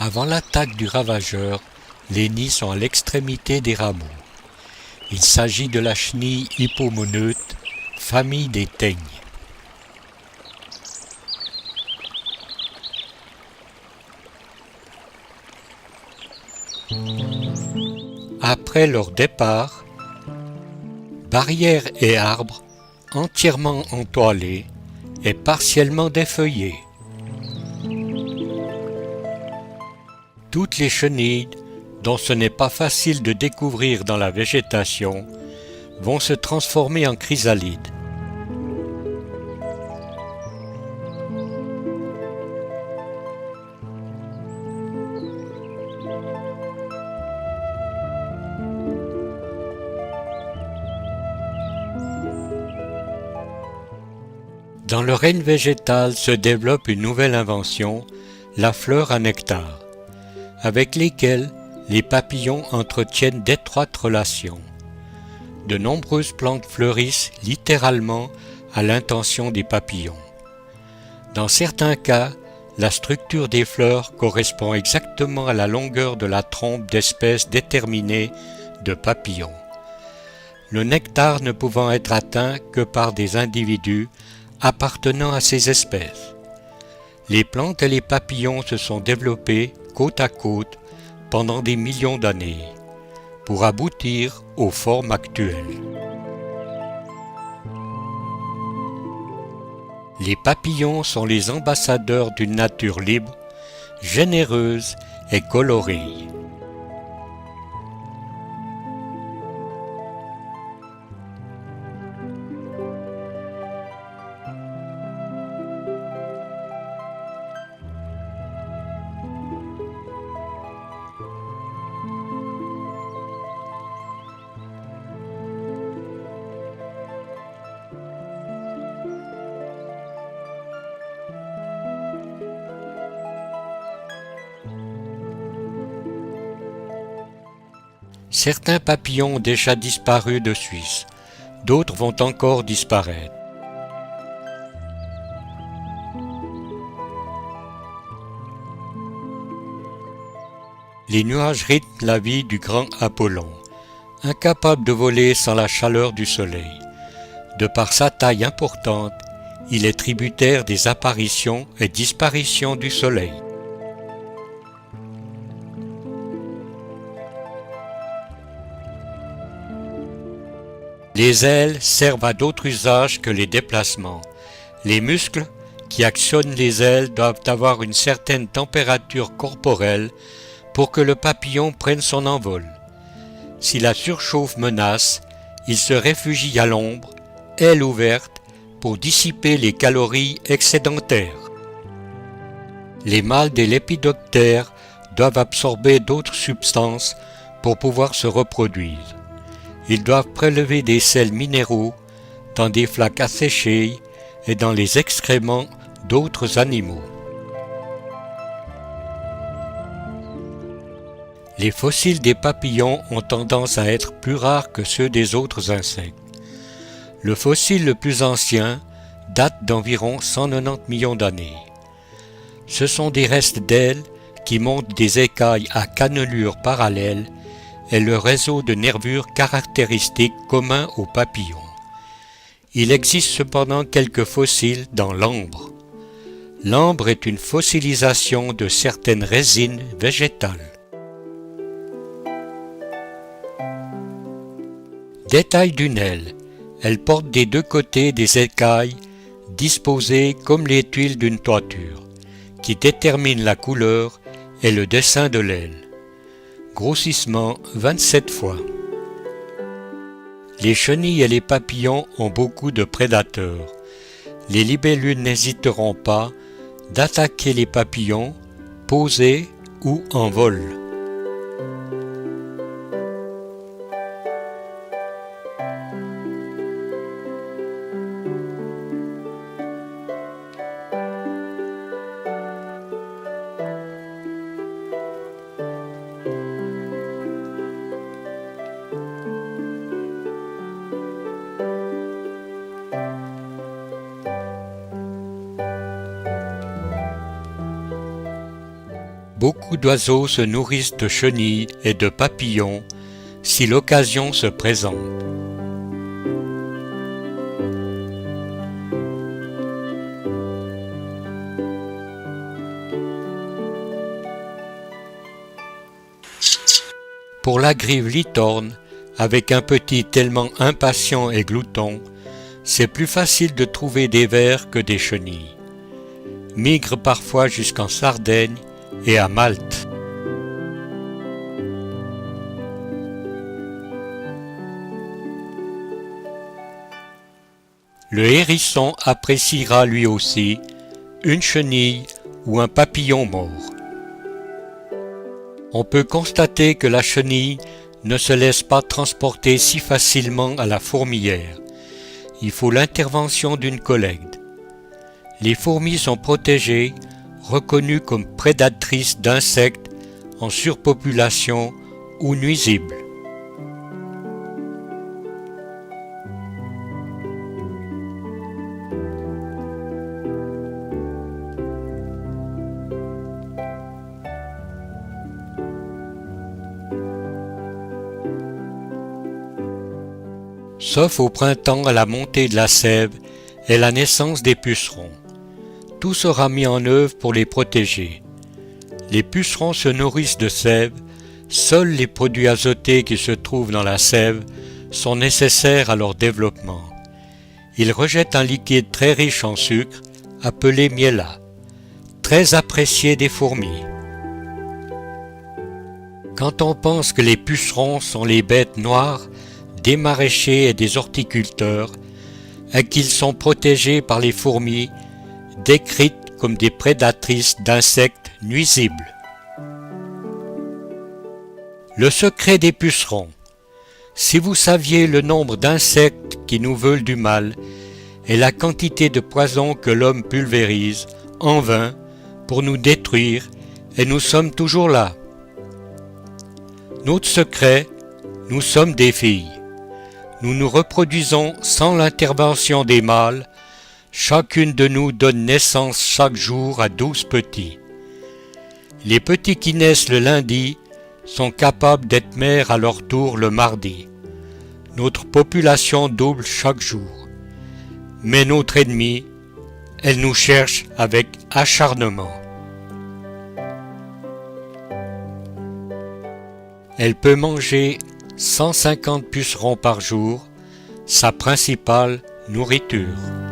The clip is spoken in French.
Avant l'attaque du ravageur, les nids sont à l'extrémité des rameaux. Il s'agit de la chenille hypomoneute, famille des teignes. Après leur départ, barrières et arbres entièrement entoilés et partiellement défeuillés. Toutes les chenilles, dont ce n'est pas facile de découvrir dans la végétation, vont se transformer en chrysalides. Dans le règne végétal se développe une nouvelle invention, la fleur à nectar, avec lesquelles les papillons entretiennent d'étroites relations. De nombreuses plantes fleurissent littéralement à l'intention des papillons. Dans certains cas, la structure des fleurs correspond exactement à la longueur de la trompe d'espèces déterminées de papillons. Le nectar ne pouvant être atteint que par des individus appartenant à ces espèces. Les plantes et les papillons se sont développés côte à côte pendant des millions d'années, pour aboutir aux formes actuelles. Les papillons sont les ambassadeurs d'une nature libre, généreuse et colorée. Certains papillons ont déjà disparu de Suisse, d'autres vont encore disparaître. Les nuages rythment la vie du grand Apollon, incapable de voler sans la chaleur du soleil. De par sa taille importante, il est tributaire des apparitions et disparitions du soleil. Les ailes servent à d'autres usages que les déplacements. Les muscles qui actionnent les ailes doivent avoir une certaine température corporelle pour que le papillon prenne son envol. Si la surchauffe menace, il se réfugie à l'ombre, ailes ouvertes, pour dissiper les calories excédentaires. Les mâles des lépidoptères doivent absorber d'autres substances pour pouvoir se reproduire. Ils doivent prélever des sels minéraux dans des flaques asséchées et dans les excréments d'autres animaux. Les fossiles des papillons ont tendance à être plus rares que ceux des autres insectes. Le fossile le plus ancien date d'environ 190 millions d'années. Ce sont des restes d'ailes qui montrent des écailles à cannelures parallèles et le réseau de nervures caractéristiques commun aux papillons. Il existe cependant quelques fossiles dans l'ambre. L'ambre est une fossilisation de certaines résines végétales. Détail d'une aile. Elle porte des deux côtés des écailles disposées comme les tuiles d'une toiture, qui déterminent la couleur et le dessin de l'aile. Grossissement 27 fois. Les chenilles et les papillons ont beaucoup de prédateurs. Les libellules n'hésiteront pas d'attaquer les papillons, posés ou en vol. beaucoup d'oiseaux se nourrissent de chenilles et de papillons si l'occasion se présente. Pour la grive litorne, avec un petit tellement impatient et glouton, c'est plus facile de trouver des vers que des chenilles. Migre parfois jusqu'en Sardaigne et à Malte. Le hérisson appréciera lui aussi une chenille ou un papillon mort. On peut constater que la chenille ne se laisse pas transporter si facilement à la fourmilière. Il faut l'intervention d'une collègue. Les fourmis sont protégées, reconnues comme prédatrices d'insectes en surpopulation ou nuisibles. Sauf au printemps à la montée de la sève et la naissance des pucerons. Tout sera mis en œuvre pour les protéger. Les pucerons se nourrissent de sève, seuls les produits azotés qui se trouvent dans la sève sont nécessaires à leur développement. Ils rejettent un liquide très riche en sucre, appelé miella, très apprécié des fourmis. Quand on pense que les pucerons sont les bêtes noires des maraîchers et des horticulteurs, et qu'ils sont protégés par les fourmis, décrites comme des prédatrices d'insectes nuisibles. Le secret des pucerons. Si vous saviez le nombre d'insectes qui nous veulent du mal et la quantité de poison que l'homme pulvérise en vain pour nous détruire, et nous sommes toujours là. Notre secret, nous sommes des filles. Nous nous reproduisons sans l'intervention des mâles. Chacune de nous donne naissance chaque jour à 12 petits. Les petits qui naissent le lundi sont capables d'être mères à leur tour le mardi. Notre population double chaque jour. Mais notre ennemie, elle nous cherche avec acharnement. Elle peut manger 150 pucerons par jour, sa principale nourriture.